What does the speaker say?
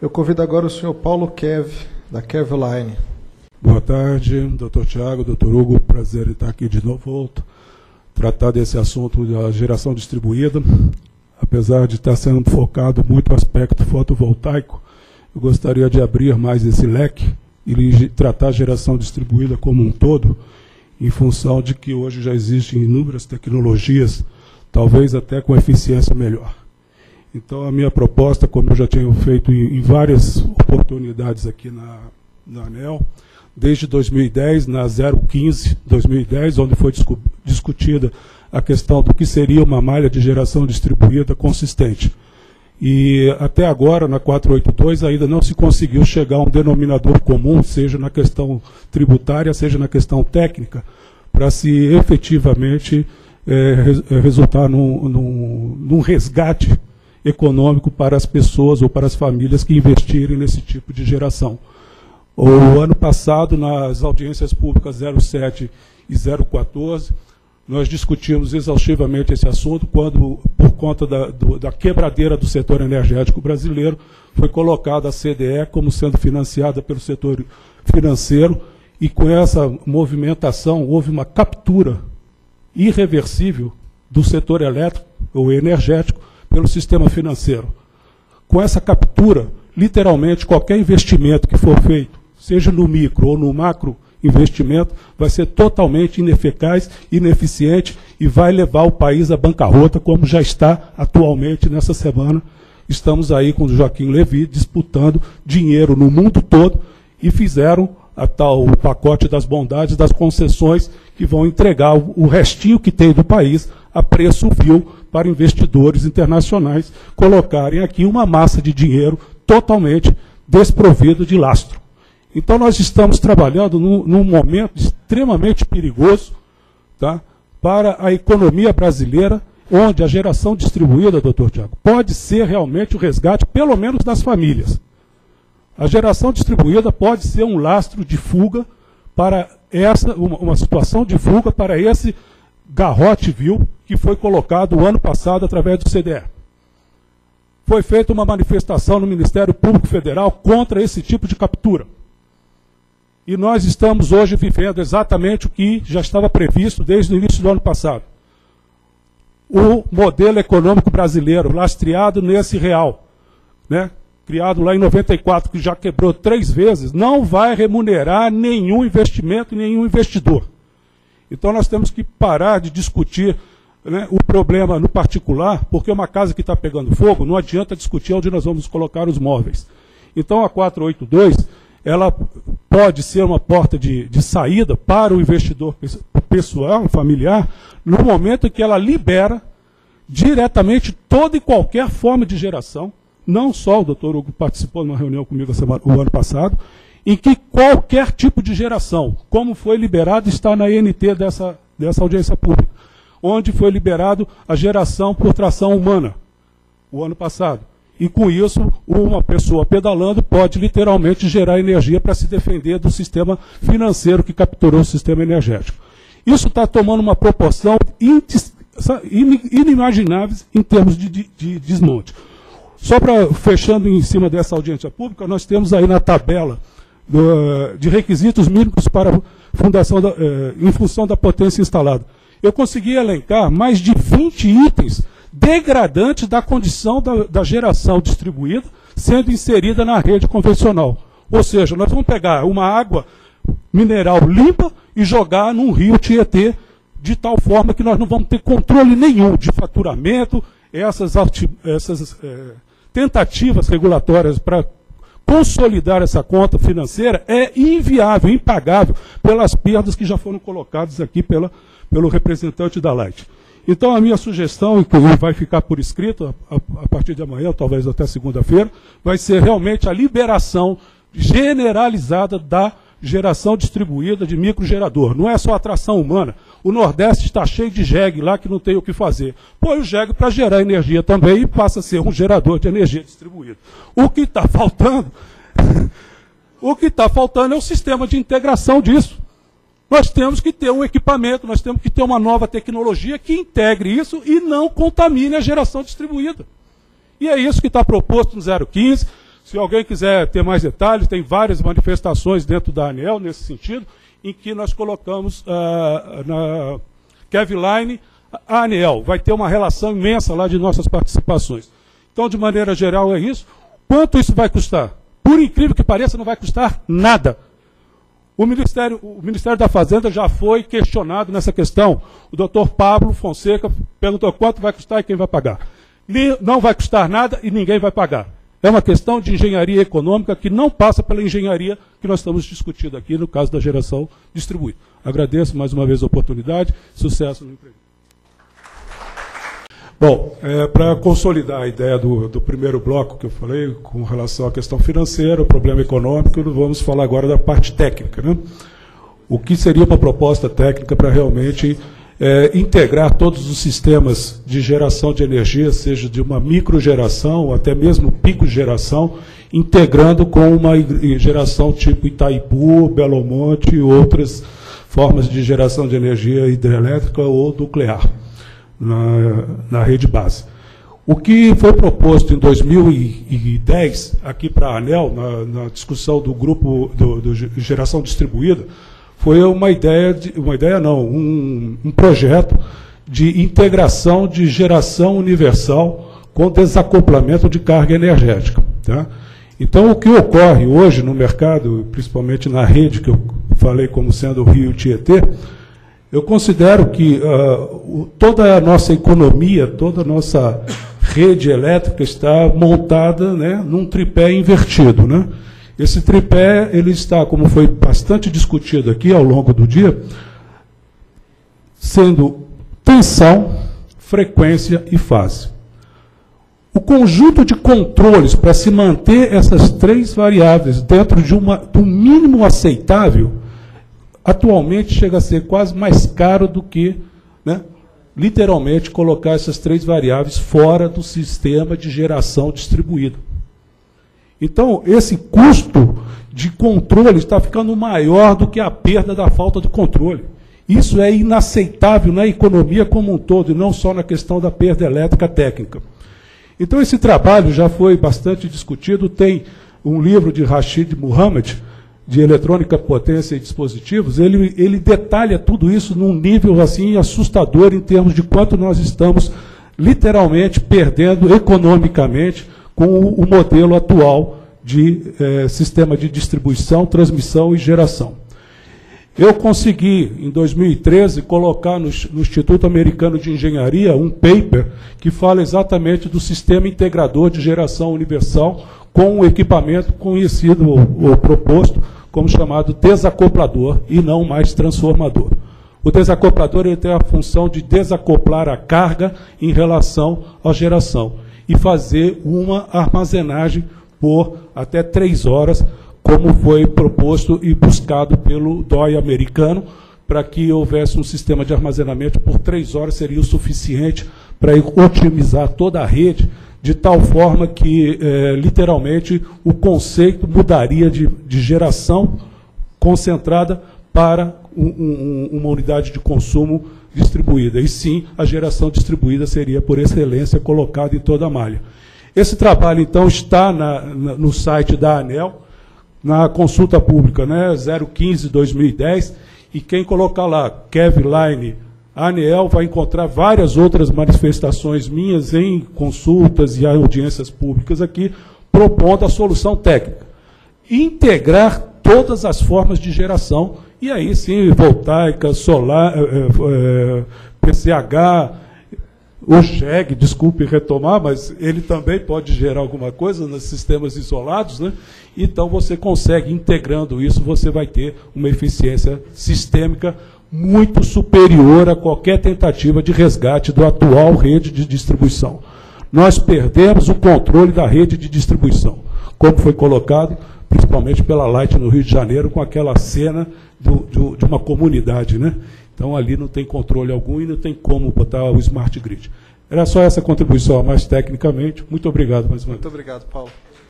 Eu convido agora o senhor Paulo Kev, da Kevline. Boa tarde, doutor Tiago, doutor Hugo, prazer em estar aqui de novo. Volto tratar desse assunto da geração distribuída. Apesar de estar sendo focado muito no aspecto fotovoltaico, eu gostaria de abrir mais esse leque e tratar a geração distribuída como um todo, em função de que hoje já existem inúmeras tecnologias, talvez até com eficiência melhor. Então, a minha proposta, como eu já tenho feito em várias oportunidades aqui na ANEEL, desde 2010, na 015, 2010, onde foi discutida a questão do que seria uma malha de geração distribuída consistente. E até agora, na 482, ainda não se conseguiu chegar a um denominador comum, seja na questão tributária, seja na questão técnica, para se efetivamente resultar num resgate econômico para as pessoas ou para as famílias que investirem nesse tipo de geração. O ano passado, nas audiências públicas 07 e 014, nós discutimos exaustivamente esse assunto quando, por conta da quebradeira do setor energético brasileiro, foi colocada a CDE como sendo financiada pelo setor financeiro, e com essa movimentação houve uma captura irreversível do setor elétrico ou energético pelo sistema financeiro. Com essa captura, literalmente, qualquer investimento que for feito, seja no micro ou no macro investimento, vai ser totalmente ineficaz, ineficiente e vai levar o país à bancarrota, como já está atualmente nessa semana. Estamos aí com o Joaquim Levy disputando dinheiro no mundo todo e fizeram o pacote das bondades, das concessões, que vão entregar o restinho que tem do país a preço vil para investidores internacionais colocarem aqui uma massa de dinheiro totalmente desprovido de lastro. Então nós estamos trabalhando num momento extremamente perigoso, tá, para a economia brasileira, onde a geração distribuída, doutor Tiago, pode ser realmente o resgate, pelo menos das famílias. A geração distribuída pode ser um lastro de fuga para uma situação de fuga para esse garrote vil que foi colocado o ano passado através do CDE. Foi feita uma manifestação no Ministério Público Federal contra esse tipo de captura. E nós estamos hoje vivendo exatamente o que já estava previsto desde o início do ano passado. O modelo econômico brasileiro, lastreado nesse real, né, criado lá em 94, que já quebrou 3 vezes, não vai remunerar nenhum investimento, nenhum investidor. Então nós temos que parar de discutir, né, o problema no particular, porque uma casa que está pegando fogo, não adianta discutir onde nós vamos colocar os móveis. Então a 482, ela pode ser uma porta de saída para o investidor pessoal, familiar, no momento em que ela libera diretamente toda e qualquer forma de geração. Não só o doutor Hugo participou de uma reunião comigo o ano passado, em que qualquer tipo de geração, como foi liberado, está na NT dessa audiência pública, onde foi liberado a geração por tração humana, o ano passado. E com isso, uma pessoa pedalando pode literalmente gerar energia para se defender do sistema financeiro que capturou o sistema energético. Isso está tomando uma proporção inimaginável em termos de desmonte. Só para, fechando em cima dessa audiência pública, nós temos aí na tabela de requisitos mínimos para fundação em função da potência instalada. Eu consegui elencar mais de 20 itens degradantes da condição da geração distribuída sendo inserida na rede convencional. Ou seja, nós vamos pegar uma água mineral limpa e jogar num rio Tietê, de tal forma que nós não vamos ter controle nenhum de faturamento, essas tentativas regulatórias para consolidar essa conta financeira é inviável, impagável, pelas perdas que já foram colocadas aqui pelo representante da Light. Então a minha sugestão, e que vai ficar por escrito a partir de amanhã, talvez até segunda-feira, vai ser realmente a liberação generalizada da geração distribuída de microgerador. Não é só atração humana. O Nordeste está cheio de jegue lá que não tem o que fazer. Põe o jegue para gerar energia também e passa a ser um gerador de energia distribuída. O que está faltando, é o sistema de integração disso. Nós temos que ter um equipamento, nós temos que ter uma nova tecnologia que integre isso e não contamine a geração distribuída. E é isso que está proposto no 015. Se alguém quiser ter mais detalhes, tem várias manifestações dentro da ANEEL nesse sentido, em que nós colocamos na Kevline a ANEEL. Vai ter uma relação imensa lá de nossas participações. Então, de maneira geral, é isso. Quanto isso vai custar? Por incrível que pareça, não vai custar nada. O Ministério da Fazenda já foi questionado nessa questão. O doutor Pablo Fonseca perguntou quanto vai custar e quem vai pagar. Não vai custar nada e ninguém vai pagar. É uma questão de engenharia econômica que não passa pela engenharia que nós estamos discutindo aqui no caso da geração distribuída. Agradeço mais uma vez a oportunidade. Sucesso no emprego. Bom, para consolidar a ideia do primeiro bloco que eu falei, com relação à questão financeira, o problema econômico, vamos falar agora da parte técnica, né? O que seria uma proposta técnica para realmente integrar todos os sistemas de geração de energia, seja de uma microgeração, ou até mesmo pico de geração, integrando com uma geração tipo Itaipu, Belo Monte e outras formas de geração de energia hidrelétrica ou nuclear na rede base. O que foi proposto em 2010, aqui para a ANEEL, na discussão do grupo do geração distribuída, foi um projeto de integração de geração universal com desacoplamento de carga energética. Tá? Então, o que ocorre hoje no mercado, principalmente na rede que eu falei como sendo o Rio Tietê, eu considero que toda a nossa economia, toda a nossa rede elétrica está montada, né, num tripé invertido, né? Esse tripé, ele está, como foi bastante discutido aqui ao longo do dia, sendo tensão, frequência e fase. O conjunto de controles para se manter essas três variáveis dentro de um mínimo aceitável, atualmente chega a ser quase mais caro do que, né, literalmente, colocar essas três variáveis fora do sistema de geração distribuído. Então, esse custo de controle está ficando maior do que a perda da falta de controle. Isso é inaceitável na economia como um todo, e não só na questão da perda elétrica técnica. Então, esse trabalho já foi bastante discutido. Tem um livro de Rashid Muhammad, de eletrônica, potência e dispositivos, ele detalha tudo isso num nível assim assustador em termos de quanto nós estamos literalmente perdendo economicamente com o modelo atual de sistema de distribuição, transmissão e geração. Eu consegui, em 2013, colocar no Instituto Americano de Engenharia um paper que fala exatamente do sistema integrador de geração universal com um equipamento conhecido ou proposto como chamado desacoplador e não mais transformador. O desacoplador ele tem a função de desacoplar a carga em relação à geração e fazer uma armazenagem por até 3 horas, como foi proposto e buscado pelo DOE americano, para que houvesse um sistema de armazenamento por 3 horas, seria o suficiente para otimizar toda a rede, de tal forma que, literalmente, o conceito mudaria de geração concentrada para uma unidade de consumo distribuída. E sim, a geração distribuída seria, por excelência, colocada em toda a malha. Esse trabalho, então, está no site da ANEEL, na consulta pública, né, 015-2010, e quem colocar lá, Kevline, ANEEL, vai encontrar várias outras manifestações minhas em consultas e audiências públicas aqui, propondo a solução técnica. Integrar todas as formas de geração, e aí sim, voltaica, solar, PCH, o GEG, desculpe retomar, mas ele também pode gerar alguma coisa nos sistemas isolados, né? Então você consegue, integrando isso, você vai ter uma eficiência sistêmica muito superior a qualquer tentativa de resgate do atual rede de distribuição. Nós perdemos o controle da rede de distribuição, como foi colocado, principalmente pela Light no Rio de Janeiro, com aquela cena de uma comunidade, né? Então, ali não tem controle algum e não tem como botar o Smart Grid. Era só essa contribuição, mais tecnicamente. Muito obrigado mais uma vez. Muito obrigado, Paulo.